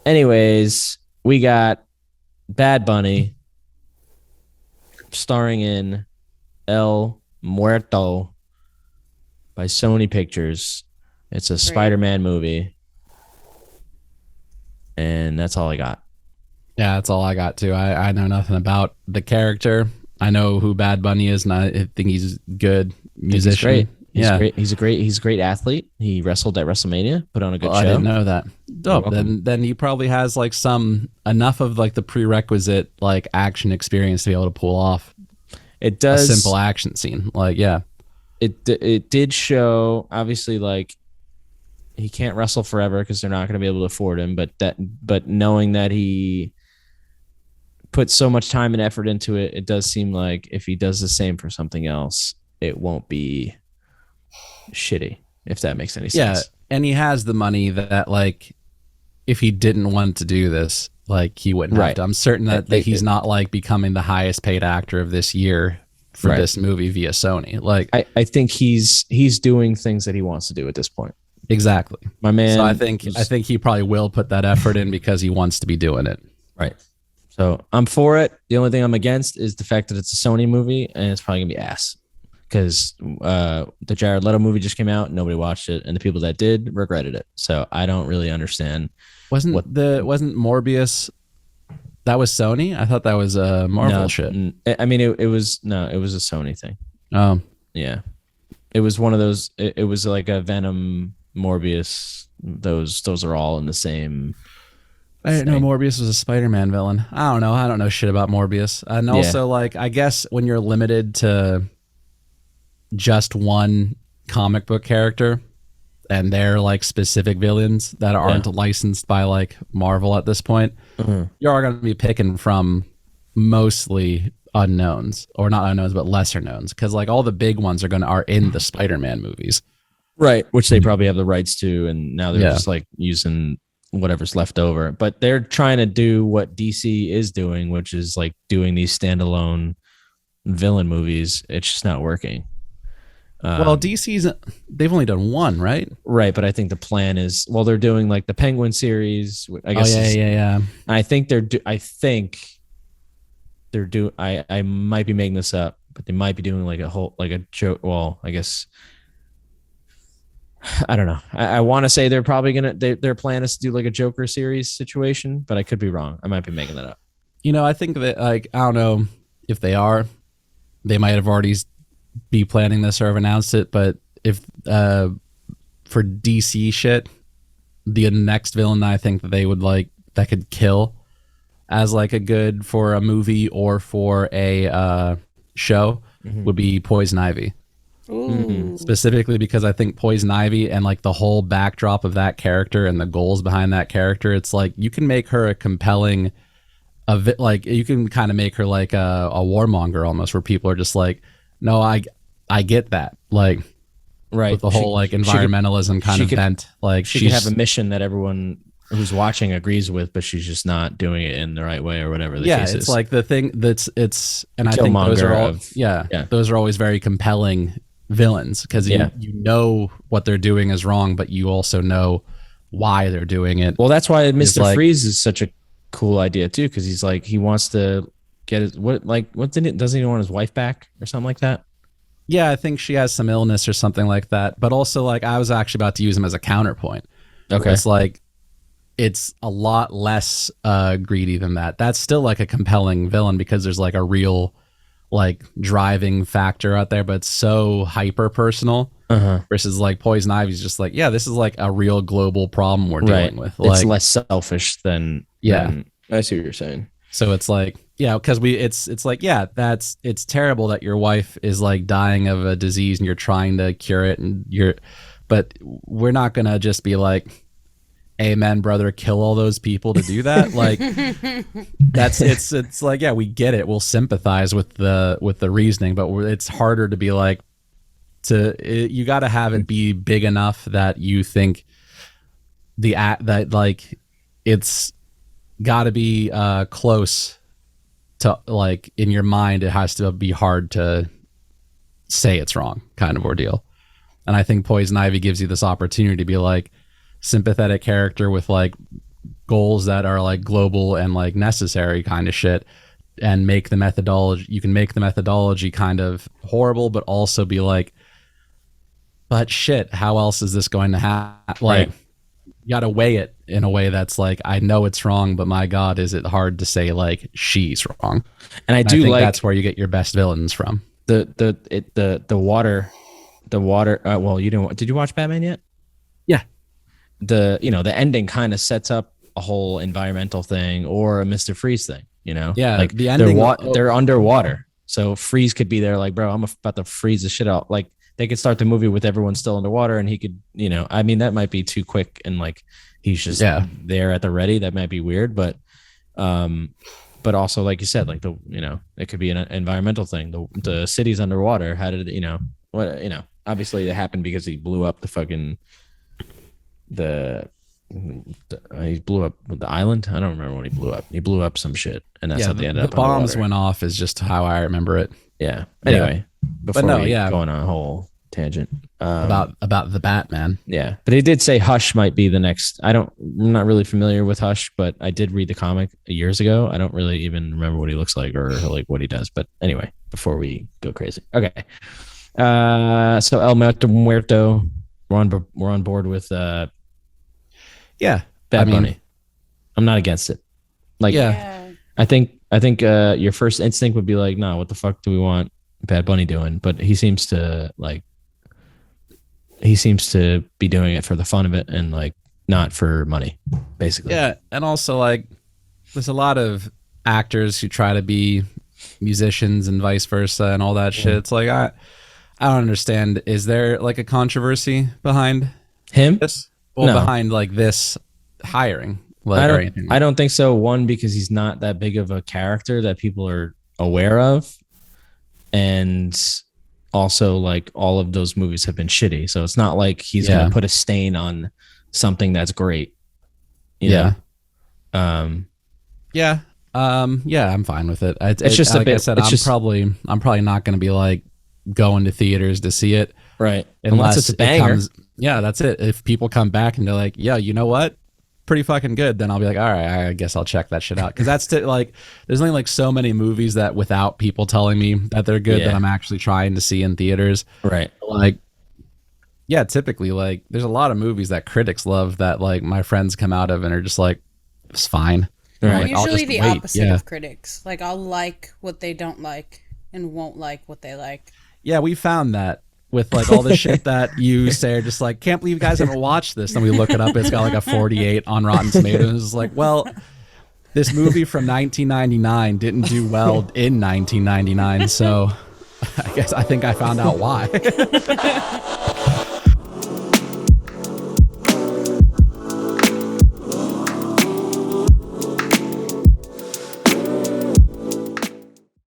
Anyways, we got Bad Bunny starring in El Muerto by Sony Pictures. It's a Right. Spider-Man movie, and that's all I got. Yeah, that's all I got too. I know nothing about the character. I know who Bad Bunny is, and I think he's a good I think he's musician. great. He's Yeah, great. He's a great athlete. He wrestled at WrestleMania, put on a well, good I didn't show. know that. You're Dope. welcome. Then he probably has like some enough of like the prerequisite like action experience to be able to pull off It a simple does. action scene. Like, yeah, It did show obviously like he can't wrestle forever because they're not going to be able to afford him. But knowing that he put so much time and effort into it, it does seem like if he does the same for something else, it won't be shitty. If that makes any yeah, sense. and he has the money that like if he didn't want to do this, like he wouldn't have Right. to. I'm certain that he's not like becoming the highest paid actor of this year for Right. this movie via Sony. Like, I think he's doing things that he wants to do at this point. exactly. My So I man think I was think he probably will put that effort in because he wants to be doing it. right. So I'm for it. The only thing I'm against is the fact that it's a Sony movie and it's probably gonna be ass. Because the Jared Leto movie just came out, nobody watched it, and the people that did regretted it. So I don't really understand what. Wasn't Morbius that was Sony? I thought that was Marvel No, shit. I mean it was no, it was a Sony thing. Oh, Yeah, it was one of those. It was like a Venom, Morbius. Those are all in the same I didn't know thing. Morbius was a Spider-Man villain. I don't know. I don't know shit about Morbius. And Yeah, also, like, I guess when you're limited to just one comic book character and they're like specific villains that yeah. aren't licensed by like Marvel at this point, Mhm. you are going to be picking from mostly unknowns or not unknowns but lesser knowns because like all the big ones are in the Spider-Man movies. Right, which they probably have the rights to, and now they're Yeah. just like using whatever's left over. But they're trying to do what DC is doing, which is like doing these standalone villain movies. It's just not working. Well, Um, DC's they've only done one, right? right, but I think the plan is well, they're doing like the Penguin series. I Oh guess yeah, is, yeah, yeah. I think I think they're do. I might be making this up, but they might be doing like a whole like a joke. Well, I guess I don't know. I want to say they're probably their plan is to do like a Joker series situation, but I could be wrong. I might be making that up. You know, I think that like I don't know if they are. They might have already be planning this or have announced it, but if for DC shit, the next villain I think that they would like that could kill as like a good for a movie or for a show Mm-hmm. would be Poison Ivy. Mm-hmm. Ooh. Specifically because I think Poison Ivy and like the whole backdrop of that character and the goals behind that character, it's like you can make her a compelling like you can kind of make her like a warmonger almost where people are just like, no, I get that. Like with Right. the whole like environmentalism kind she of could bent. Like she could have a she's mission that everyone who's watching agrees with, but she's just not doing it in the right way or whatever the yeah, case it's is. like the thing that's it's and I think those Killmonger are all of yeah, yeah those are always very compelling villains because yeah. you know what they're doing is wrong, but you also know why they're doing it. Well, that's why Is Mister like Freeze is such a cool idea too, because he's like he wants to get his what didn't it doesn't he want his wife back or something like that? yeah, I think she has some illness or something like that. But also like I was actually about to use him as a counterpoint. Where Okay. it's like it's a lot less greedy than that. That's still like a compelling villain because there's like a real like driving factor out there, but it's so hyper personal Uh-huh. versus like Poison Ivy's just like, yeah, this is like a real global problem we're Right. dealing with. It's Like, less selfish than yeah. I see what you're saying. So it's like, yeah, because it's like, yeah, it's terrible that your wife is like dying of a disease and you're trying to cure it but we're not gonna just be like, amen, brother, kill all those people to do that. Like that's it's like, yeah, we get it. We'll sympathize with the reasoning, but it's harder to be like you got to have it be big enough that you think that like it's got to be close to like in your mind. It has to be hard to say it's wrong kind of ordeal. And I think Poison Ivy gives you this opportunity to be like sympathetic character with like goals that are like global and like necessary kind of shit, and make the methodology, you can make the methodology kind of horrible, but also be like, but shit, how else is this going to happen? Like, Right. you got to weigh it in a way that's like, I know it's wrong, but my God, is it hard to say like she's wrong? And I And I do think like that's where you get your best villains from. the water. Well, you didn't. Did you watch Batman yet? Yeah. The ending kind of sets up a whole environmental thing or a Mr. Freeze thing. Yeah, Like the ending. they're underwater, so Freeze could be there. Like, bro, I'm about to freeze the shit out. Like, they could start the movie with everyone still underwater, and he could, I mean, that might be too quick, and like he's just Yeah. there at the ready. That might be weird, but also, like you said, like it could be an environmental thing. The city's underwater. How did obviously it happened because he blew up the fucking he blew up the island. I don't remember what he blew up. He blew up some shit, and that's Yeah, how they ended the up bombs underwater. went off is just how I remember it. Yeah. Anyway, before no, we yeah. go on a whole tangent About the Batman. yeah, but he did say Hush might be the next. I'm not really familiar with Hush, but I did read the comic years ago. I don't really even remember what he looks like or like what he does. But anyway, before we go crazy, okay. So El Muerto, we're on board with Yeah, Bad Bunny. I'm not against it. Like, Yeah. Yeah. I think your first instinct would be like, no, what the fuck do we want Bad Bunny doing? But he seems to be doing it for the fun of it and like not for money, basically. Yeah, and also like there's a lot of actors who try to be musicians and vice versa and all that shit. It's like I don't understand. Is there like a controversy behind Him? this? Well, No. behind like this hiring, like, or anything. I don't think so. One, because he's not that big of a character that people are aware of, and also like all of those movies have been shitty, so it's not like he's Yeah. gonna put a stain on something that's great. You Yeah. know? Yeah. Yeah, I'm fine with it. It's just a like bit- I said, it's I'm just- probably not going to be like going to theaters to see it Right. unless Unless it's a it banger. comes. Yeah, that's it. If people come back and they're like, "Yeah, you know what? Pretty fucking good," then I'll be like, "All right, I guess I'll check that shit out." Because that's like, there's only like so many movies that without people telling me that they're good Yeah. that I'm actually trying to see in theaters. Right. Like, yeah, typically like there's a lot of movies that critics love that like my friends come out of and are just like, it's fine. And I'm Right. like, I'll Usually just the wait. opposite Yeah. of critics. Like, I'll like what they don't like and won't like what they like. Yeah, we found that with like all the shit that you say are just like, can't believe you guys haven't watched this. Then we look it up, it's got like a 48 on Rotten Tomatoes. It's like, well, this movie from 1999 didn't do well in 1999, so I think I found out why.